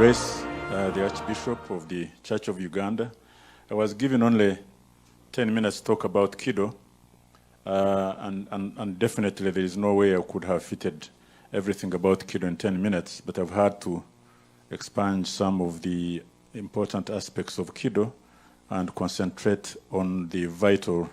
Grace, the Archbishop of the Church of Uganda. I was given only 10 minutes to talk about KIDO, and definitely there is no way I could have fitted everything about KIDO in 10 minutes, but I've had to expand some of the important aspects of KIDO and concentrate on the vital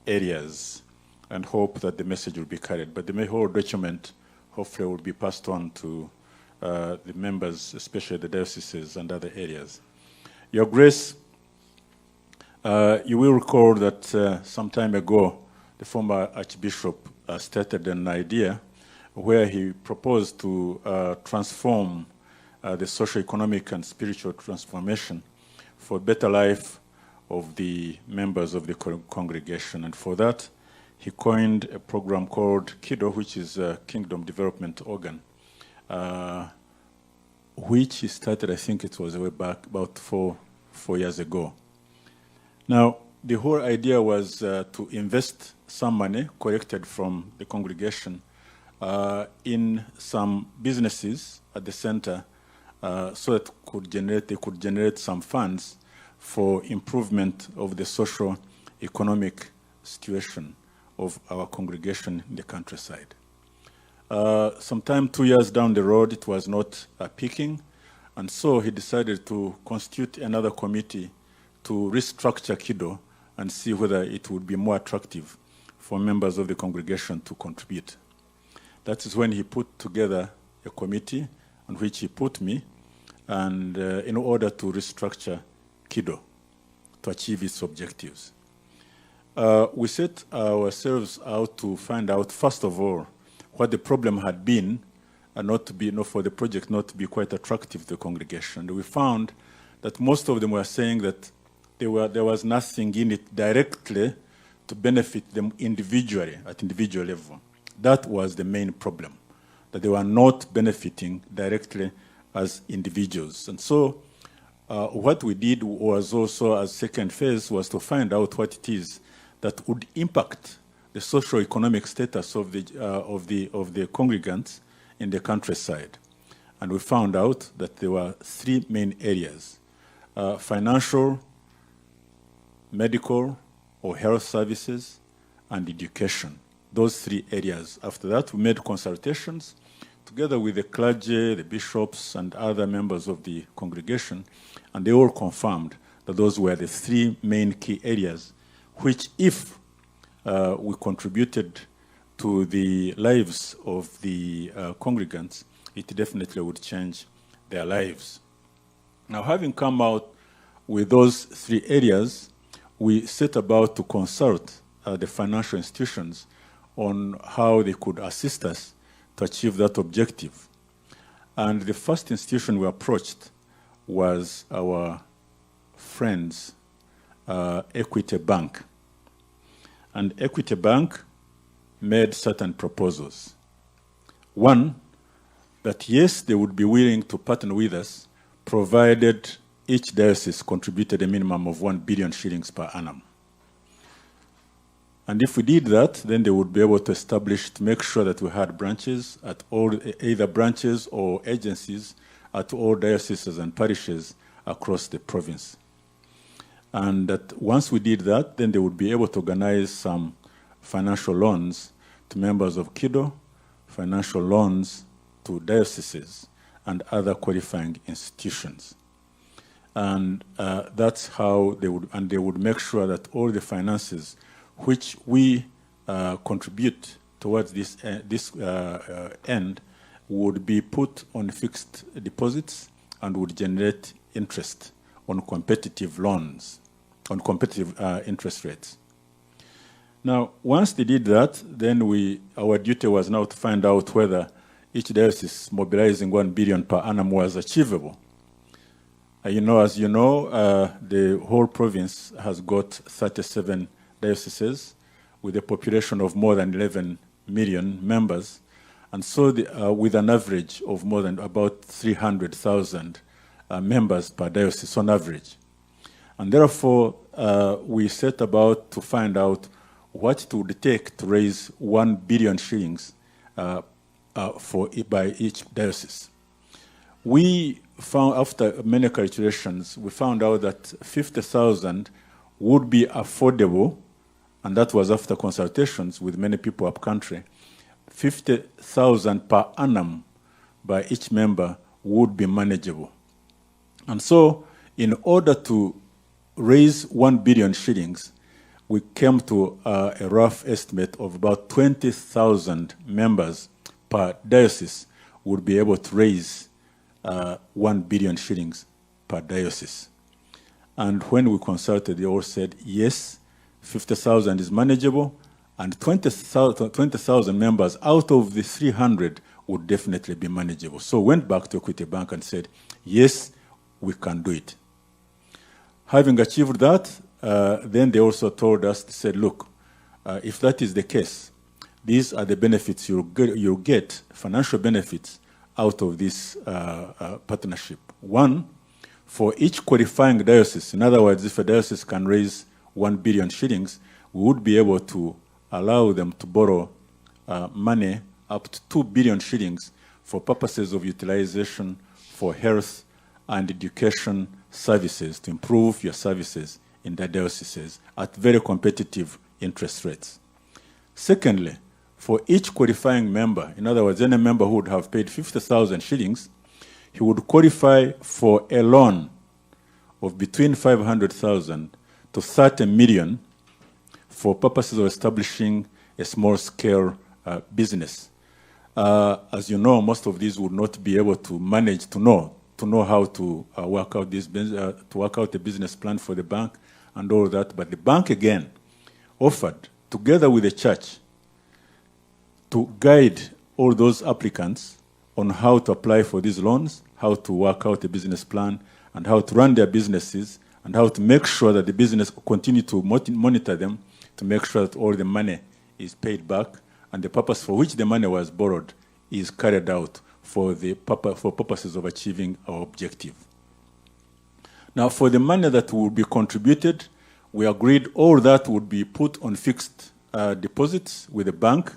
areas and hope that the message will be carried. But the whole document hopefully will be passed on to the members, especially the dioceses and other areas. Your Grace, you will recall that some time ago, the former Archbishop stated an idea where he proposed to transform the socio-economic and spiritual transformation for better life of the members of the congregation. And for that, he coined a program called KIDO, which is a Kingdom Development Organ, which he started, I think it was way back about four years ago. Now, the whole idea was to invest some money collected from the congregation in some businesses at the center so that they could generate some funds for improvement of the social economic situation of our congregation in the countryside. Sometime 2 years down the road, it was not peaking, and so he decided to constitute another committee to restructure KIDO and see whether it would be more attractive for members of the congregation to contribute. That is when he put together a committee on which he put me, and in order to restructure KIDO to achieve its objectives. We set ourselves out to find out, first of all, what the problem had been, and for the project not to be quite attractive to the congregation. We found that most of them were saying that there was nothing in it directly to benefit them individually, at individual level. That was the main problem, that they were not benefiting directly as individuals. And so what we did was also, as second phase, was to find out what it is that would impact the socio-economic status of the congregants in the countryside. And we found out that there were three main areas: financial, medical or health services, and education. Those three areas. After that, we made consultations together with the clergy, the bishops, and other members of the congregation, and they all confirmed that those were the three main key areas which, if we contributed to the lives of the congregants, it definitely would change their lives. Now, having come out with those three areas, we set about to consult the financial institutions on how they could assist us to achieve that objective. And the first institution we approached was our friends, Equity Bank. And Equity Bank made certain proposals. One, that yes, they would be willing to partner with us, provided each diocese contributed a minimum of 1 billion shillings per annum. And if we did that, then they would be able to make sure that we had branches at all, either branches or agencies at all dioceses and parishes across the province. And that once we did that, then they would be able to organize some financial loans to members of KIDO, financial loans to dioceses and other qualifying institutions. And that's how they would make sure that all the finances which we contribute towards this end would be put on fixed deposits and would generate interest on competitive loans, on competitive interest rates. Now, once they did that, then our duty was now to find out whether each diocese mobilizing 1 billion per annum was achievable. As you know, the whole province has got 37 dioceses with a population of more than 11 million members, and so with an average of more than about 300,000 members per diocese on average. And therefore, we set about to find out what it would take to raise 1 billion shillings by each diocese. we found, after many calculations, we found out that 50,000 would be affordable, and that was after consultations with many people up country. 50,000 per annum by each member would be manageable. And so, in order to raise 1 billion shillings, we came to a rough estimate of about 20,000 members per diocese would be able to raise 1 billion shillings per diocese. And when we consulted, they all said, yes, 50,000 is manageable, and 20,000 members out of the 300 would definitely be manageable. So went back to Equity Bank and said, yes, we can do it. Having achieved that, then they also told us, they said, look, if that is the case, these are the benefits you'll get, financial benefits out of this partnership. One, for each qualifying diocese, in other words, if a diocese can raise 1 billion shillings, we would be able to allow them to borrow money up to 2 billion shillings for purposes of utilization for health and education services, to improve your services in the dioceses at very competitive interest rates. Secondly, for each qualifying member, in other words, any member who would have paid 50,000 shillings, he would qualify for a loan of between 500,000 to 30 million for purposes of establishing a small-scale business. As you know, most of these would not be able to manage to know how to work out this to work out a business plan for the bank and all that. But the bank again offered, together with the church, to guide all those applicants on how to apply for these loans, how to work out a business plan, and how to run their businesses, and how to make sure that the business continue to monitor them, to make sure that all the money is paid back, and the purpose for which the money was borrowed is carried out for purposes of achieving our objective. Now, for the money that will be contributed, we agreed all that would be put on fixed deposits with the bank,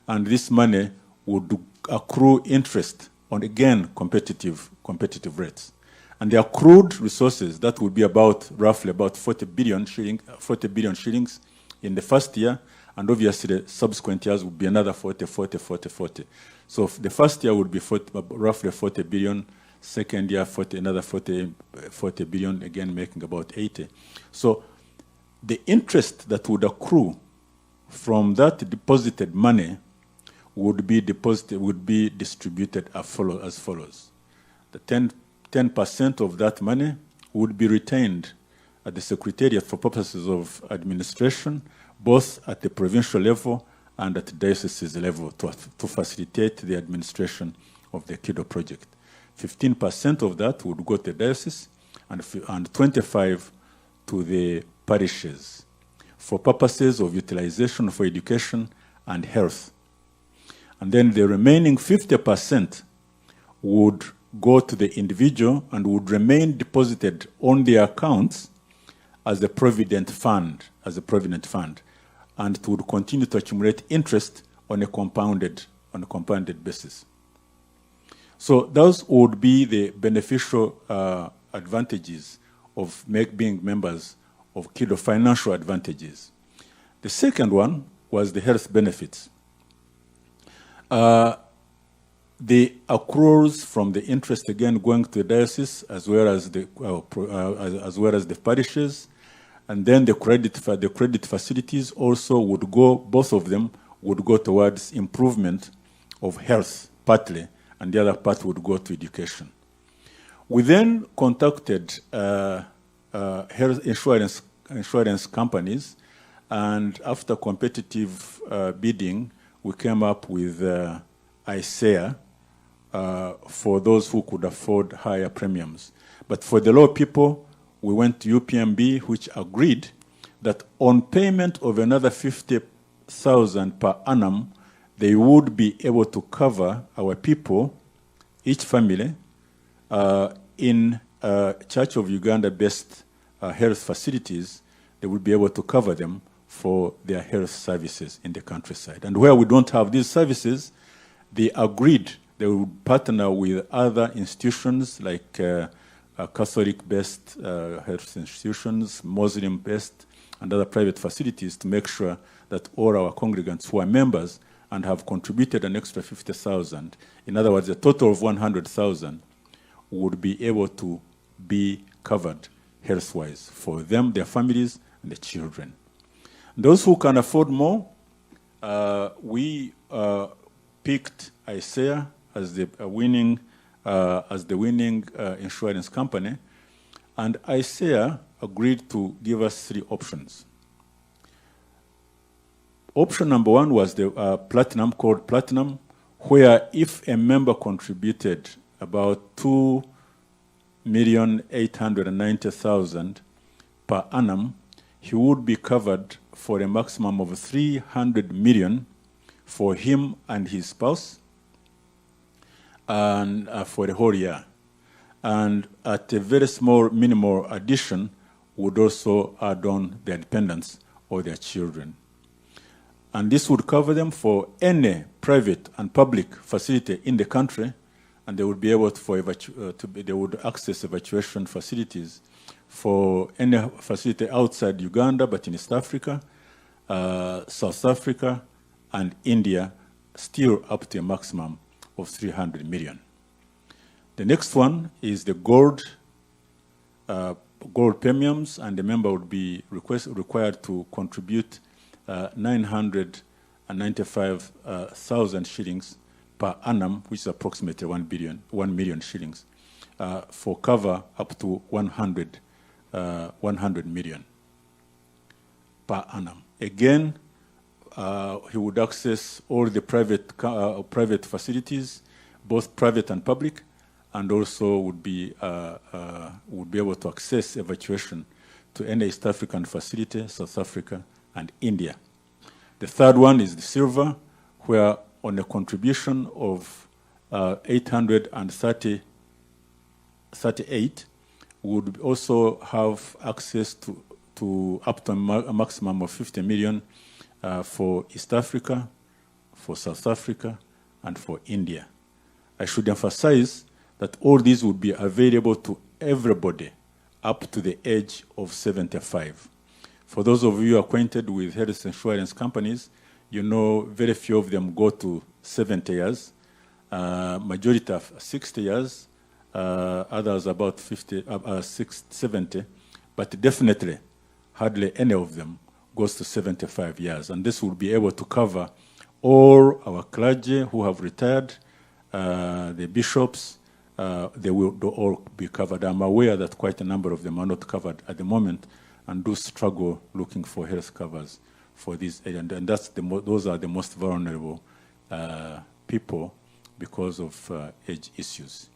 and this money would accrue interest on, again, competitive rates. And the accrued resources, that would be roughly about 40 billion shillings in the first year, and obviously the subsequent years would be another 40. So the first year would be roughly 40 billion, second year another 40 billion, again making about 80. So the interest that would accrue from that deposited money would be distributed as follows. The 10% of that money would be retained at the Secretariat for purposes of administration, both at the provincial level and at the dioceses level, to facilitate the administration of the KIDO project. 15% of that would go to the diocese, and 25% to the parishes for purposes of utilization for education and health. And then the remaining 50% would go to the individual and would remain deposited on their accounts as a provident fund, and it would continue to accumulate interest on a compounded basis. So those would be the beneficial advantages of being members of KIDO, financial advantages. The second one was the health benefits. The accruals from the interest, again, going to the diocese as well as the parishes, and then the credit facilities also would go. Both of them would go towards improvement of health partly, and the other part would go to education. We then contacted health insurance companies, and after competitive bidding, we came up with ICEA for those who could afford higher premiums. But for the low people, we went to UPMB, which agreed that on payment of another 50,000 per annum, they would be able to cover our people, each family, in Church of Uganda-based health facilities. They would be able to cover them for their health services in the countryside. And where we don't have these services, they agreed They would partner with other institutions like Catholic-based health institutions, Muslim-based, and other private facilities to make sure that all our congregants who are members and have contributed an extra 50,000, in other words, a total of 100,000, would be able to be covered health-wise for them, their families, and the children. Those who can afford more, we picked ICEA as the winning insurance company, and ICEA agreed to give us 3 options. Option number 1 was the platinum, called platinum, where if a member contributed about 2,890,000 per annum, he would be covered for a maximum of 300 million for him and his spouse, and for the whole year. And at a very small minimal addition would also add on their dependents or their children. And this would cover them for any private and public facility in the country, and they would be able they would access evacuation facilities for any facility outside Uganda, but in East Africa, South Africa, and India, still up to a maximum of 300 million. The next one is the gold premiums, and the member would be required to contribute 995,000 shillings per annum, which is approximately 1 million shillings, for cover up to 100 million per annum. Again, he would access all the private facilities, both private and public, and also would be able to access evacuation to any East African facility, South Africa, and India. The third one is the silver, where on a contribution of 838, would also have access to up to a maximum of 50 million for East Africa, for South Africa, and for India. I should emphasize that all these would be available to everybody up to the age of 75. For those of you acquainted with health insurance companies, you know very few of them go to 70 years, majority of 60 years, others about 70, but definitely hardly any of them goes to 75 years. And this will be able to cover all our clergy who have retired, the bishops, they will all be covered. I'm aware that quite a number of them are not covered at the moment and do struggle looking for health covers for this area. And those are the most vulnerable people because of age issues.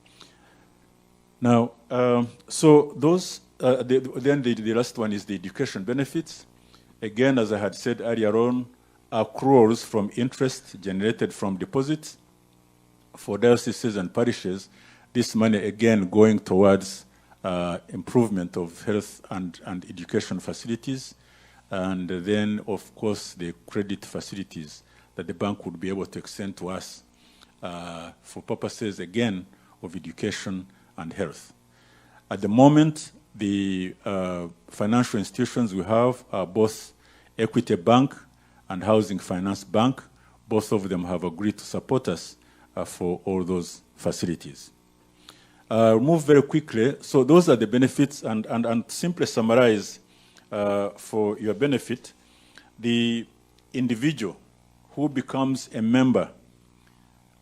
Now, so those, then the last one is the education benefits. Again, as I had said earlier on, accruals from interest generated from deposits for dioceses and parishes, this money again going towards improvement of health and education facilities, and then of course the credit facilities that the bank would be able to extend to us for purposes again of education and health. At the moment, the financial institutions we have are both Equity Bank and Housing Finance Bank. Both of them have agreed to support us for all those facilities. I'll move very quickly. So those are the benefits, and simply summarize for your benefit, the individual who becomes a member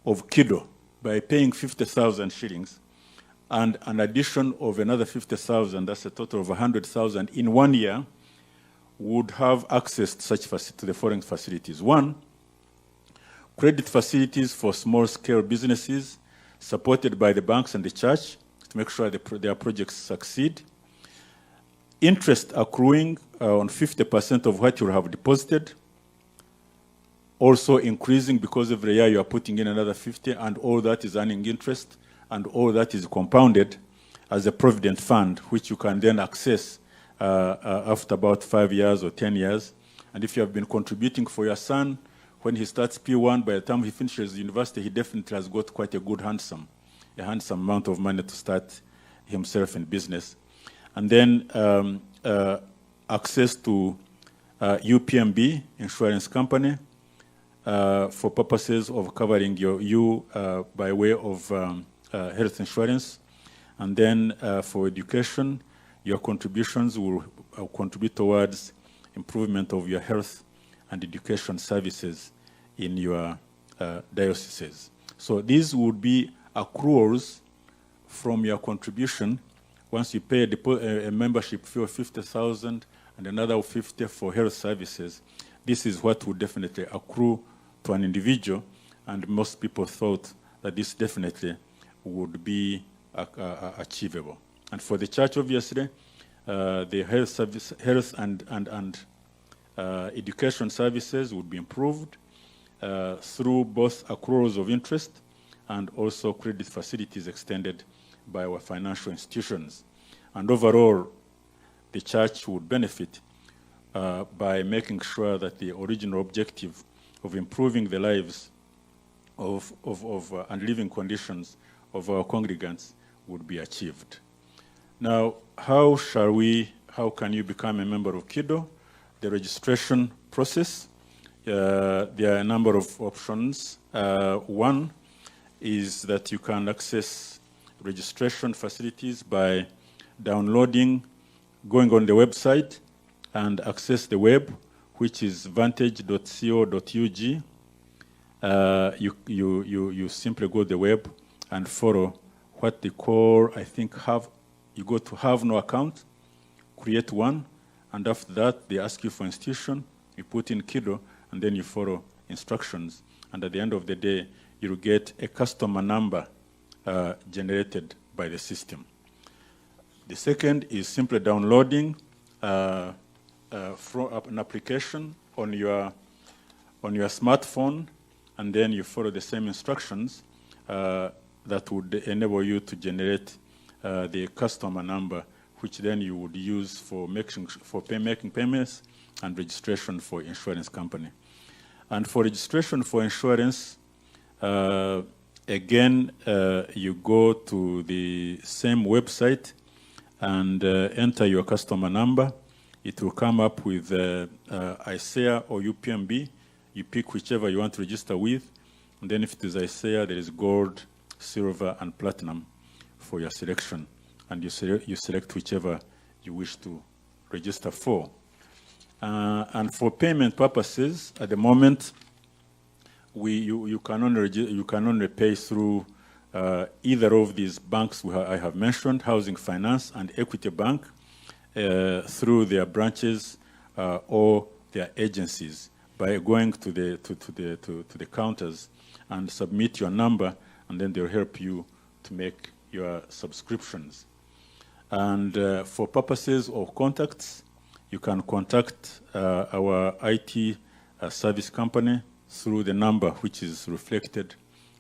of KIDO by paying 50,000 shillings and an addition of another 50,000, that's a total of 100,000 in 1 year, would have access to to the following facilities. 1, credit facilities for small-scale businesses supported by the banks and the church to make sure their projects succeed. Interest accruing on 50% of what you have deposited, also increasing because every year you are putting in another 50, and all that is earning interest, and all that is compounded as a provident fund, which you can then access after about 5 years or 10 years. And if you have been contributing for your son, when he starts P1, by the time he finishes university, he definitely has got quite a handsome amount of money to start himself in business. And then access to UPMB, insurance company, for purposes of covering you by way of health insurance. And then for education, your contributions will contribute towards improvement of your health and education services in your dioceses. So these would be accruals from your contribution. Once you pay a membership fee of 50,000 and another 50 for health services, this is what would definitely accrue to an individual, and most people thought that this definitely would be achievable. And for the church, obviously, the health and education services would be improved through both accruals of interest and also credit facilities extended by our financial institutions. And overall, the church would benefit by making sure that the original objective of improving the lives and living conditions of our congregants would be achieved. Now, how can you become a member of KIDO? The registration process, there are a number of options. One is that you can access registration facilities by going on the website and access the web, which is vantage.co.ug. You simply go to the web and follow what they call, you go to have no account, create one, and after that, they ask you for institution, you put in KIDO, and then you follow instructions. And at the end of the day, you'll get a customer number generated by the system. The second is simply downloading from an application on your smartphone, and then you follow the same instructions that would enable you to generate the customer number, which then you would use for making payments and registration for insurance company. And for registration for insurance, again, you go to the same website and enter your customer number. It will come up with ICEA or UPMB. You pick whichever you want to register with. And then if it is ICEA, there is gold, silver, and platinum for your selection. And you select whichever you wish to register for. And for payment purposes, at the moment, you can only pay through either of these banks I have mentioned, Housing Finance and Equity Bank, through their branches or their agencies by going to the counters and submit your number, and then they'll help you to make your subscriptions. And for purposes of contacts, you can contact our IT service company through the number which is reflected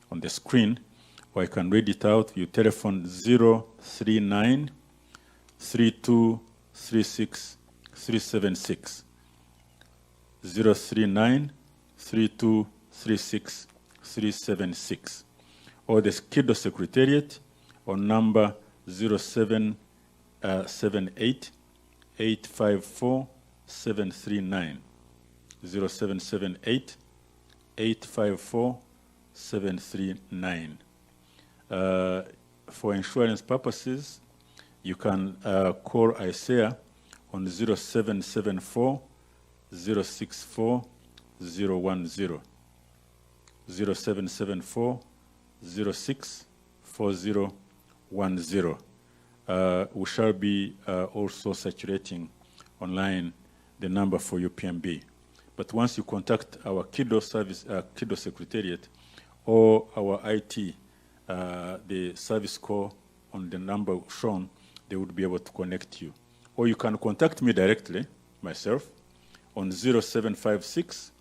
on the screen, or I can read it out. You telephone 039 3236 376. 039 3236 376. Or the KIDO Secretariat on number 0778 854 739. 0778 854 739. For insurance purposes, you can call ICEA on 0774 064 010. 0774 064010. We shall be also saturating online the number for UPMB. But once you contact our KIDO service, KIDO Secretariat, or our IT, the service call on the number shown, they would be able to connect you. Or you can contact me directly, myself, on 0756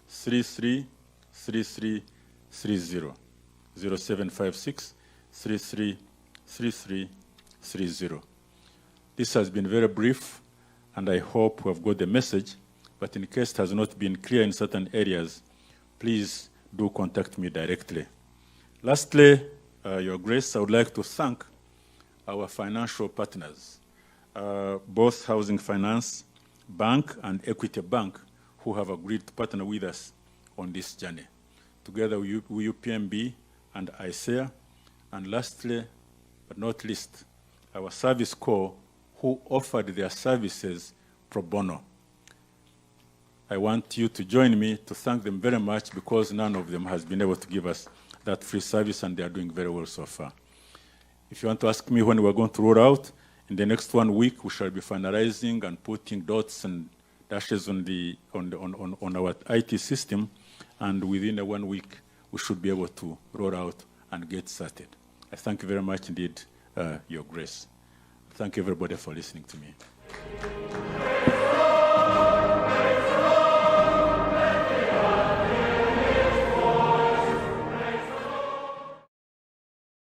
33 33 30. 0756 33 33 30. This has been very brief, and I hope we have got the message, but in case it has not been clear in certain areas, please do contact me directly. Lastly, Your Grace, I would like to thank our financial partners, both Housing Finance Bank and Equity Bank, who have agreed to partner with us on this journey, together with UPMB and ICEA, and lastly, but not least, our Service Corps, who offered their services pro bono. I want you to join me to thank them very much, because none of them has been able to give us that free service, and they are doing very well so far. If you want to ask me when we're going to roll out, in the next 1 week, we shall be finalizing and putting dots and dashes on our IT system, and within 1 week, we should be able to roll out and get started. I thank you very much indeed, Your Grace. Thank you, everybody, for listening to me.